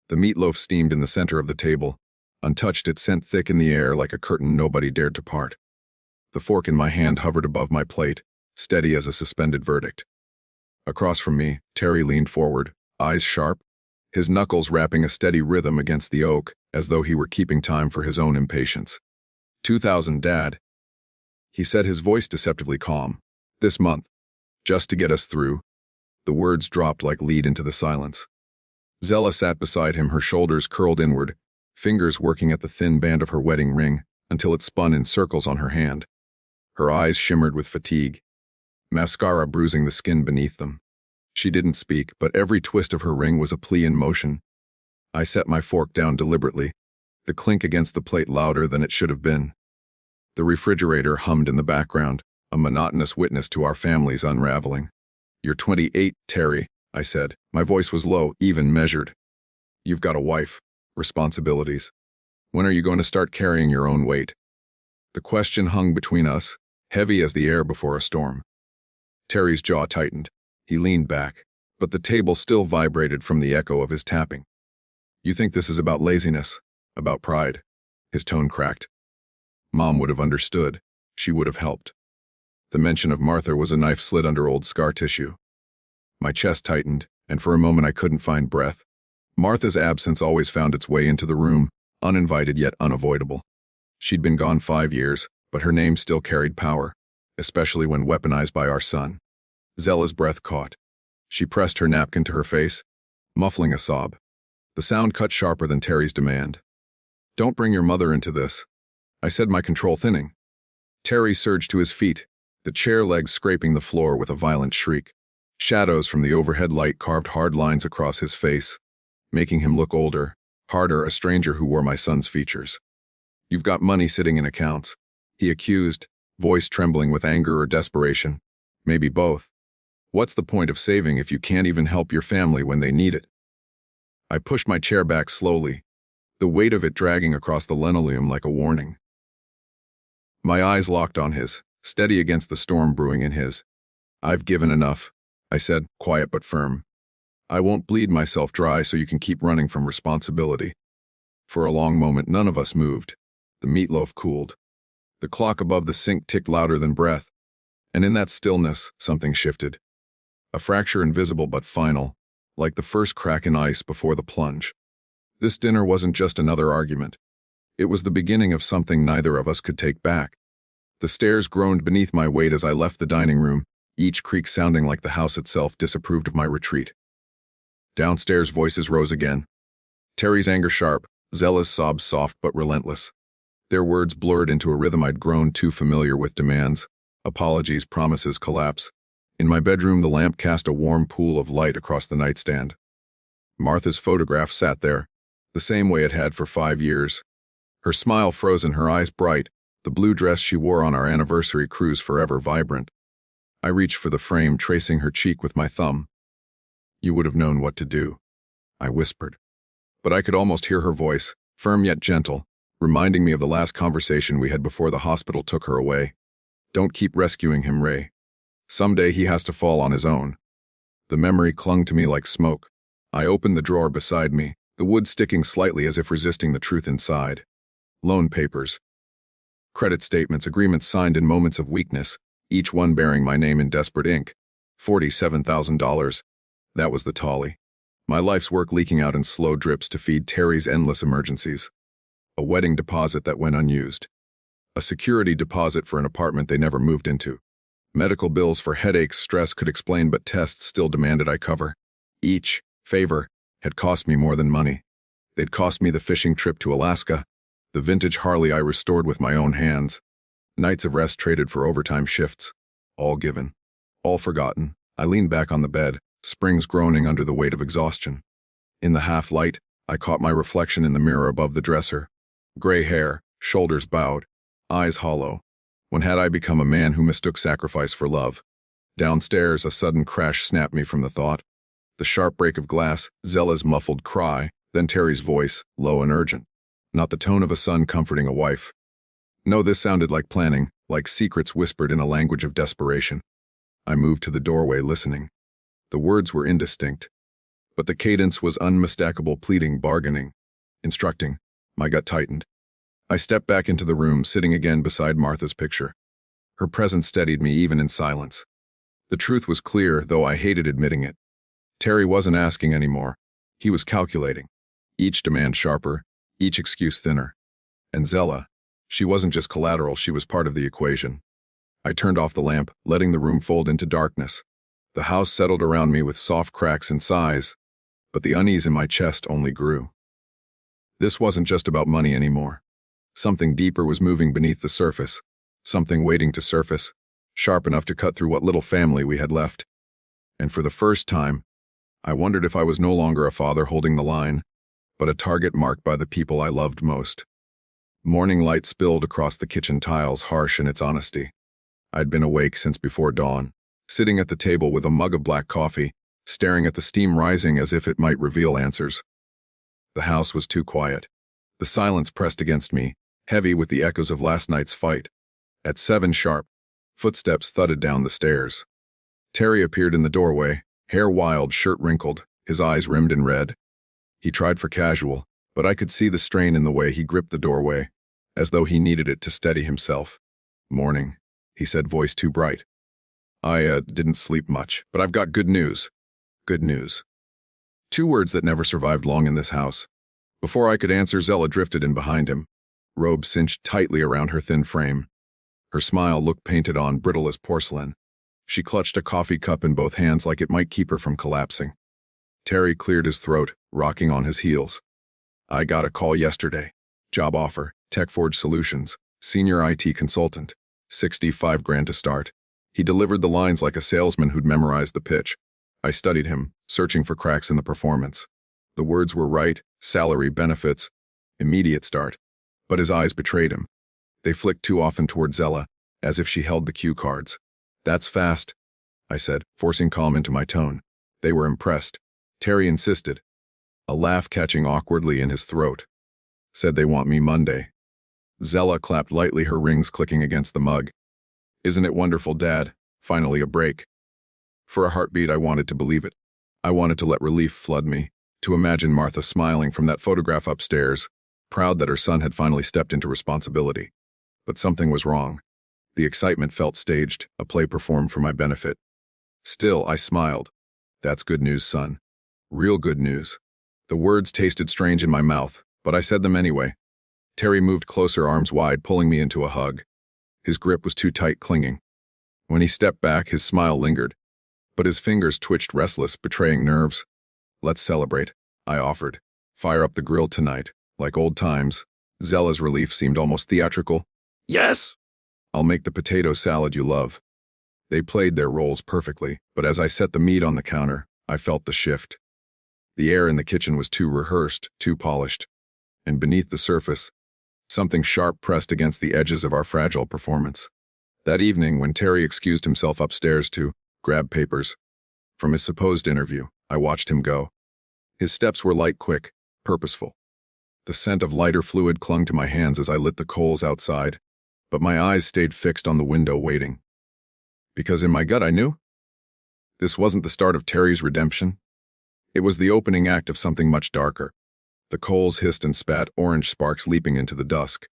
The meatloaf steamed in the center of the table. Untouched, it sent thick in the air like a curtain nobody dared to part. The fork in my hand hovered above my plate, steady as a suspended verdict. Across from me, Terry leaned forward, eyes sharp, his knuckles rapping a steady rhythm against the oak, as though he were keeping time for his own impatience. 2,000, Dad. He said, his voice deceptively calm. This month. Just to get us through. The words dropped like lead into the silence. Zella sat beside him, her shoulders curled inward, fingers working at the thin band of her wedding ring until it spun in circles on her hand. Her eyes shimmered with fatigue, mascara bruising the skin beneath them. She didn't speak, but every twist of her ring was a plea in motion. I set my fork down deliberately, the clink against the plate louder than it should have been. The refrigerator hummed in the background, a monotonous witness to our family's unraveling. You're 28, Terry, I said. My voice was low, even measured. You've got a wife, responsibilities. When are you going to start carrying your own weight? The question hung between us, heavy as the air before a storm. Terry's jaw tightened. He leaned back, but the table still vibrated from the echo of his tapping. You think this is about laziness, about pride? His tone cracked. Mom would have understood. She would have helped. The mention of Martha was a knife slid under old scar tissue. My chest tightened, and for a moment I couldn't find breath. Martha's absence always found its way into the room, uninvited yet unavoidable. She'd been gone 5 years, but her name still carried power, especially when weaponized by our son. Zella's breath caught. She pressed her napkin to her face, muffling a sob. The sound cut sharper than Terry's demand. Don't bring your mother into this. I said, my control thinning. Terry surged to his feet, the chair legs scraping the floor with a violent shriek. Shadows from the overhead light carved hard lines across his face, making him look older, harder, a stranger who wore my son's features. You've got money sitting in accounts, he accused, voice trembling with anger or desperation. Maybe both. What's the point of saving if you can't even help your family when they need it? I pushed my chair back slowly, the weight of it dragging across the linoleum like a warning. My eyes locked on his, steady against the storm brewing in his. I've given enough, I said, quiet but firm. I won't bleed myself dry so you can keep running from responsibility. For a long moment, none of us moved. The meatloaf cooled. The clock above the sink ticked louder than breath. And in that stillness, something shifted. A fracture invisible but final, like the first crack in ice before the plunge. This dinner wasn't just another argument. It was the beginning of something neither of us could take back. The stairs groaned beneath my weight as I left the dining room, each creak sounding like the house itself disapproved of my retreat. Downstairs, voices rose again. Terry's anger sharp, Zella's sobs soft but relentless. Their words blurred into a rhythm I'd grown too familiar with. Demands, apologies, promises, collapse. In my bedroom, the lamp cast a warm pool of light across the nightstand. Martha's photograph sat there, the same way it had for 5 years. Her smile frozen, her eyes bright, the blue dress she wore on our anniversary cruise forever vibrant. I reached for the frame, tracing her cheek with my thumb. You would have known what to do, I whispered. But I could almost hear her voice, firm yet gentle, reminding me of the last conversation we had before the hospital took her away. Don't keep rescuing him, Ray. Someday he has to fall on his own. The memory clung to me like smoke. I opened the drawer beside me, the wood sticking slightly as if resisting the truth inside. Loan papers. Credit statements, agreements signed in moments of weakness, each one bearing my name in desperate ink. $47,000. That was the tally. My life's work leaking out in slow drips to feed Terry's endless emergencies. A wedding deposit that went unused. A security deposit for an apartment they never moved into. Medical bills for headaches, stress could explain, but tests still demanded I cover. Each favor had cost me more than money. They'd cost me the fishing trip to Alaska, the vintage Harley I restored with my own hands, nights of rest traded for overtime shifts, all given, all forgotten. I leaned back on the bed, springs groaning under the weight of exhaustion. In the half-light, I caught my reflection in the mirror above the dresser. Gray hair, shoulders bowed, eyes hollow. When had I become a man who mistook sacrifice for love? Downstairs, a sudden crash snapped me from the thought. The sharp break of glass, Zella's muffled cry, then Terry's voice, low and urgent. Not the tone of a son comforting a wife. No, this sounded like planning, like secrets whispered in a language of desperation. I moved to the doorway, listening. The words were indistinct, but the cadence was unmistakable, pleading, bargaining, instructing. My gut tightened. I stepped back into the room, sitting again beside Martha's picture. Her presence steadied me even in silence. The truth was clear, though I hated admitting it. Terry wasn't asking anymore. He was calculating. Each demand sharper, each excuse thinner. And Zella, she wasn't just collateral, she was part of the equation. I turned off the lamp, letting the room fold into darkness. The house settled around me with soft cracks and sighs, but the unease in my chest only grew. This wasn't just about money anymore. Something deeper was moving beneath the surface, something waiting to surface, sharp enough to cut through what little family we had left. And for the first time, I wondered if I was no longer a father holding the line, but a target marked by the people I loved most. Morning light spilled across the kitchen tiles, harsh in its honesty. I'd been awake since before dawn, sitting at the table with a mug of black coffee, staring at the steam rising as if it might reveal answers. The house was too quiet. The silence pressed against me, heavy with the echoes of last night's fight. At 7 sharp, footsteps thudded down the stairs. Terry appeared in the doorway, hair wild, shirt wrinkled, his eyes rimmed in red. He tried for casual, but I could see the strain in the way he gripped the doorway, as though he needed it to steady himself. "Morning," he said, voice too bright. I didn't sleep much, but I've got good news." Good news. 2 words that never survived long in this house. Before I could answer, Zella drifted in behind him, robe cinched tightly around her thin frame. Her smile looked painted on, brittle as porcelain. She clutched a coffee cup in both hands like it might keep her from collapsing. Terry cleared his throat, rocking on his heels. "I got a call yesterday. Job offer, TechForge Solutions, senior IT consultant, 65 grand to start." He delivered the lines like a salesman who'd memorized the pitch. I studied him, searching for cracks in the performance. The words were right: salary, benefits, immediate start. But his eyes betrayed him. They flicked too often toward Zella, as if she held the cue cards. "That's fast," I said, forcing calm into my tone. They were impressed. Terry insisted, a laugh catching awkwardly in his throat. "Said they want me Monday." Zella clapped lightly, her rings clicking against the mug. "Isn't it wonderful, Dad? Finally a break." For a heartbeat, I wanted to believe it. I wanted to let relief flood me, to imagine Martha smiling from that photograph upstairs, proud that her son had finally stepped into responsibility. But something was wrong. The excitement felt staged, a play performed for my benefit. Still, I smiled. "That's good news, son. Real good news." The words tasted strange in my mouth, but I said them anyway. Terry moved closer, arms wide, pulling me into a hug. His grip was too tight, clinging. When he stepped back, his smile lingered, but his fingers twitched, restless, betraying nerves. "Let's celebrate," I offered. "Fire up the grill tonight, like old times." Zella's relief seemed almost theatrical. "Yes!" "I'll make the potato salad you love." They played their roles perfectly, but as I set the meat on the counter, I felt the shift. The air in the kitchen was too rehearsed, too polished. And beneath the surface, something sharp pressed against the edges of our fragile performance. That evening, when Terry excused himself upstairs to grab papers from his supposed interview, I watched him go. His steps were light, quick, purposeful. The scent of lighter fluid clung to my hands as I lit the coals outside, but my eyes stayed fixed on the window, waiting. Because in my gut I knew this wasn't the start of Terry's redemption. It was the opening act of something much darker. The coals hissed and spat, orange sparks leaping into the dusk.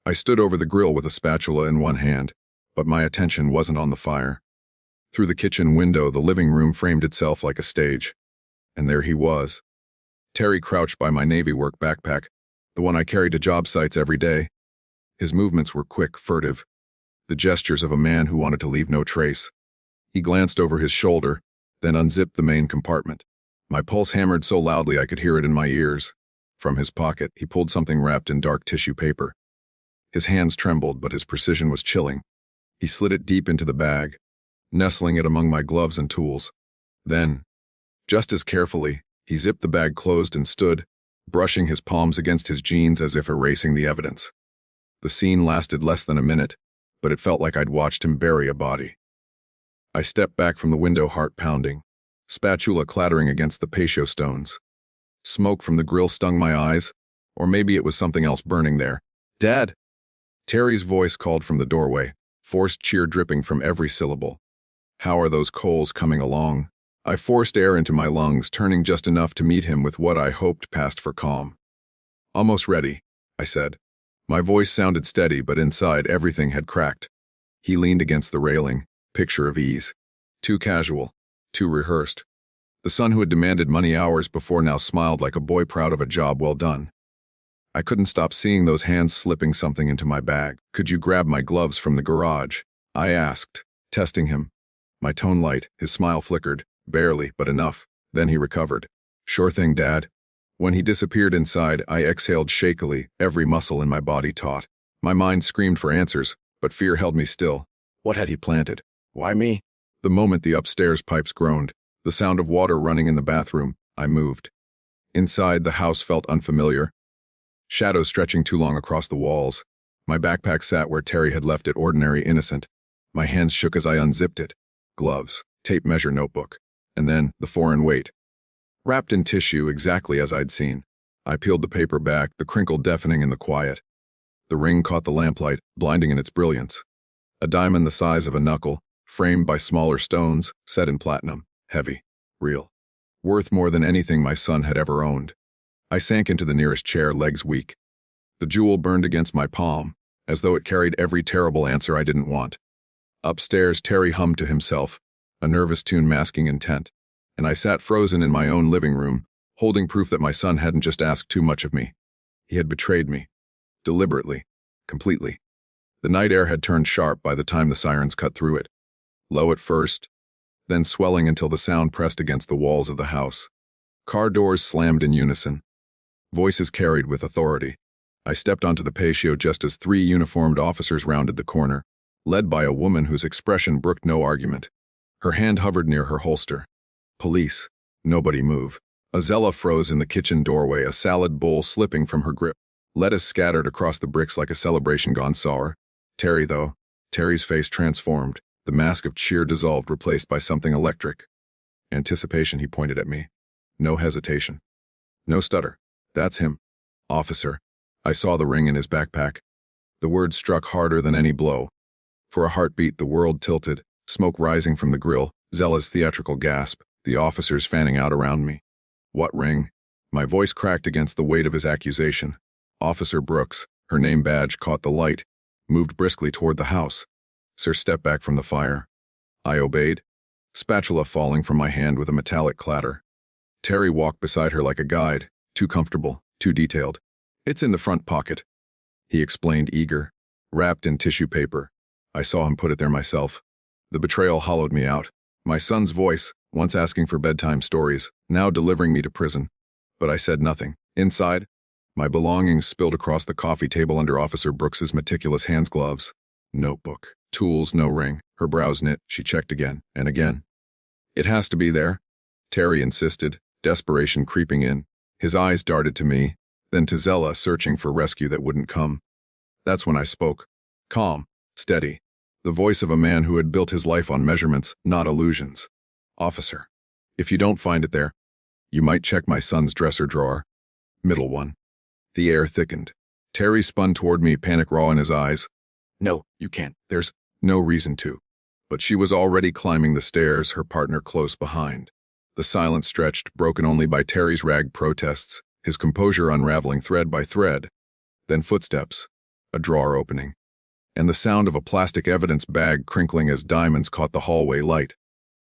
I stood over the grill with a spatula in one hand, but my attention wasn't on the fire. Through the kitchen window, the living room framed itself like a stage. And there he was. Terry crouched by my Navy work backpack, the one I carried to job sites every day. His movements were quick, furtive, the gestures of a man who wanted to leave no trace. He glanced over his shoulder, then unzipped the main compartment. My pulse hammered so loudly I could hear it in my ears. From his pocket, he pulled something wrapped in dark tissue paper. His hands trembled, but his precision was chilling. He slid it deep into the bag, nestling it among my gloves and tools. Then, just as carefully, he zipped the bag closed and stood, brushing his palms against his jeans as if erasing the evidence. The scene lasted less than a minute, but it felt like I'd watched him bury a body. I stepped back from the window, heart pounding, spatula clattering against the patio stones. Smoke from the grill stung my eyes, or maybe it was something else burning there. "Dad!" Terry's voice called from the doorway, forced cheer dripping from every syllable. "How are those coals coming along?" I forced air into my lungs, turning just enough to meet him with what I hoped passed for calm. "Almost ready," I said. My voice sounded steady, but inside everything had cracked. He leaned against the railing, picture of ease. Too casual, too rehearsed. The son who had demanded money hours before now smiled like a boy proud of a job well done. I couldn't stop seeing those hands slipping something into my bag. "Could you grab my gloves from the garage?" I asked, testing him. My tone light, his smile flickered, barely, but enough. Then he recovered. "Sure thing, Dad." When he disappeared inside, I exhaled shakily, every muscle in my body taut. My mind screamed for answers, but fear held me still. What had he planted? Why me? The moment the upstairs pipes groaned, the sound of water running in the bathroom, I moved. Inside, the house felt unfamiliar. Shadows stretching too long across the walls. My backpack sat where Terry had left it, ordinary, innocent. My hands shook as I unzipped it. Gloves, tape measure notebook, and then the foreign weight. Wrapped in tissue exactly as I'd seen. I peeled the paper back, the crinkle deafening in the quiet. The ring caught the lamplight, blinding in its brilliance. A diamond the size of a knuckle, framed by smaller stones, set in platinum, heavy, real. Worth more than anything my son had ever owned. I sank into the nearest chair, legs weak. The jewel burned against my palm, as though it carried every terrible answer I didn't want. Upstairs, Terry hummed to himself, a nervous tune masking intent, and I sat frozen in my own living room, holding proof that my son hadn't just asked too much of me. He had betrayed me. Deliberately. Completely. The night air had turned sharp by the time the sirens cut through it. Low at first, then swelling until the sound pressed against the walls of the house. Car doors slammed in unison. Voices carried with authority. I stepped onto the patio just as 3 uniformed officers rounded the corner, led by a woman whose expression brooked no argument. Her hand hovered near her holster. Police. Nobody move. Azella froze in the kitchen doorway, a salad bowl slipping from her grip. Lettuce scattered across the bricks like a celebration gone sour. Terry, though. Terry's face transformed, the mask of cheer dissolved, replaced by something electric. Anticipation, he pointed at me. No hesitation. No stutter. That's him. Officer. I saw the ring in his backpack. The word struck harder than any blow. For a heartbeat, the world tilted, smoke rising from the grill, Zella's theatrical gasp, the officers fanning out around me. What ring? My voice cracked against the weight of his accusation. Officer Brooks, her name badge caught the light, moved briskly toward the house. Sir, step back from the fire. I obeyed, spatula falling from my hand with a metallic clatter. Terry walked beside her like a guide, too comfortable, too detailed. It's in the front pocket, he explained, eager, wrapped in tissue paper. I saw him put it there myself. The betrayal hollowed me out. My son's voice, once asking for bedtime stories, now delivering me to prison. But I said nothing. Inside, my belongings spilled across the coffee table under Officer Brooks's meticulous hands gloves. Notebook, tools, no ring. Her brows knit, she checked again and again. It has to be there, Terry insisted, desperation creeping in. His eyes darted to me, then to Zella, searching for rescue that wouldn't come. That's when I spoke. Calm, steady. The voice of a man who had built his life on measurements, not illusions. Officer, if you don't find it there, you might check my son's dresser drawer. Middle one. The air thickened. Terry spun toward me, panic raw in his eyes. No, you can't. There's no reason to. But she was already climbing the stairs, her partner close behind. The silence stretched, broken only by Terry's ragged protests, his composure unraveling thread by thread. Then footsteps, a drawer opening, and the sound of a plastic evidence bag crinkling as diamonds caught the hallway light.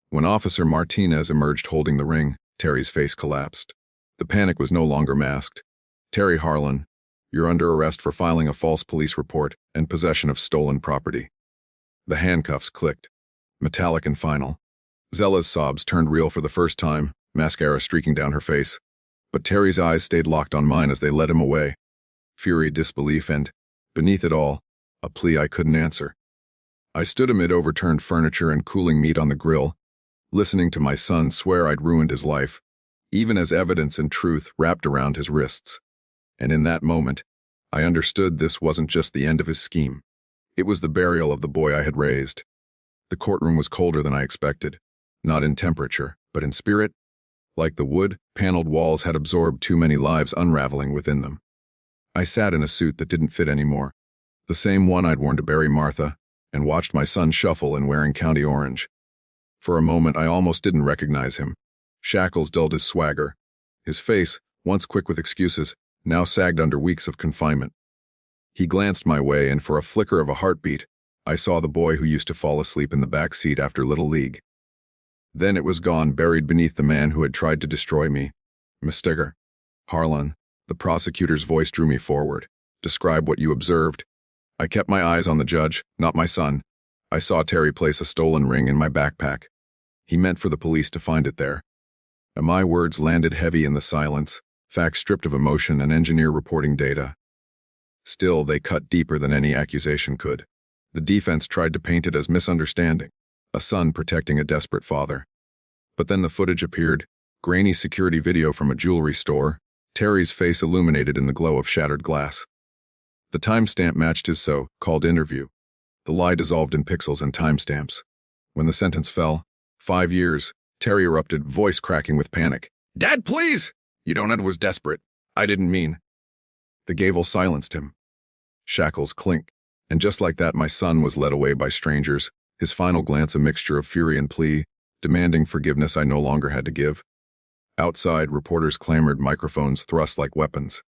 When Officer Martinez emerged holding the ring, Terry's face collapsed. The panic was no longer masked. Terry Harlan, you're under arrest for filing a false police report and possession of stolen property. The handcuffs clicked, metallic and final. Zella's sobs turned real for the first time, mascara streaking down her face. But Terry's eyes stayed locked on mine as they led him away. Fury, disbelief, and, beneath it all, a plea I couldn't answer. I stood amid overturned furniture and cooling meat on the grill, listening to my son swear I'd ruined his life, even as evidence and truth wrapped around his wrists. And in that moment, I understood this wasn't just the end of his scheme. It was the burial of the boy I had raised. The courtroom was colder than I expected, not in temperature, but in spirit. Like the wood, paneled walls had absorbed too many lives unraveling within them. I sat in a suit that didn't fit anymore, the same one I'd worn to bury Martha, and watched my son shuffle in wearing county orange. For a moment, I almost didn't recognize him. Shackles dulled his swagger. His face, once quick with excuses, now sagged under weeks of confinement. He glanced my way, and for a flicker of a heartbeat, I saw the boy who used to fall asleep in the back seat after Little League. Then it was gone, buried beneath the man who had tried to destroy me. Mr. Harlan, the prosecutor's voice drew me forward. Describe what you observed. I kept my eyes on the judge, not my son. I saw Terry place a stolen ring in my backpack. He meant for the police to find it there. And my words landed heavy in the silence, facts stripped of emotion and engineer reporting data. Still, they cut deeper than any accusation could. The defense tried to paint it as misunderstanding, a son protecting a desperate father. But then the footage appeared, grainy security video from a jewelry store, Terry's face illuminated in the glow of shattered glass. The timestamp matched his so-called interview. The lie dissolved in pixels and timestamps. When the sentence fell, 5 years, Terry erupted, voice cracking with panic. "Dad, please!" "You don't know, it was desperate. I didn't mean." The gavel silenced him. Shackles clink, and just like that my son was led away by strangers, his final glance a mixture of fury and plea, demanding forgiveness I no longer had to give. Outside, reporters clamored, microphones thrust like weapons.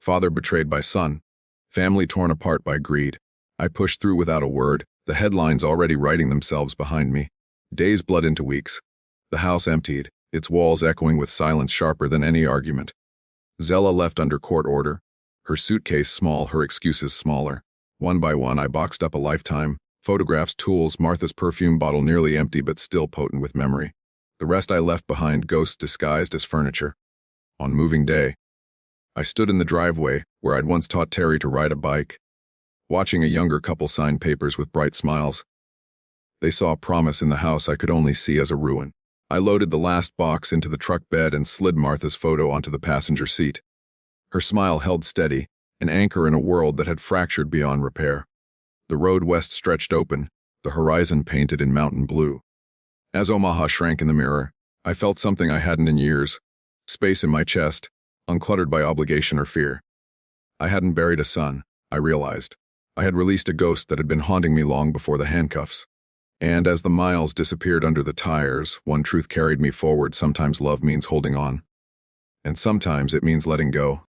Father betrayed by son. Family torn apart by greed. I pushed through without a word, the headlines already writing themselves behind me. Days bled into weeks. The house emptied, its walls echoing with silence sharper than any argument. Zella left under court order, her suitcase small, her excuses smaller. One by one, I boxed up a lifetime, photographs, tools, Martha's perfume bottle nearly empty but still potent with memory. The rest I left behind, ghosts disguised as furniture. On moving day, I stood in the driveway where I'd once taught Terry to ride a bike, watching a younger couple sign papers with bright smiles. They saw a promise in the house I could only see as a ruin. I loaded the last box into the truck bed and slid Martha's photo onto the passenger seat. Her smile held steady, an anchor in a world that had fractured beyond repair. The road west stretched open, the horizon painted in mountain blue. As Omaha shrank in the mirror, I felt something I hadn't in years. Space in my chest, uncluttered by obligation or fear. I hadn't buried a son, I realized. I had released a ghost that had been haunting me long before the handcuffs. And as the miles disappeared under the tires, one truth carried me forward. Sometimes love means holding on. And sometimes it means letting go.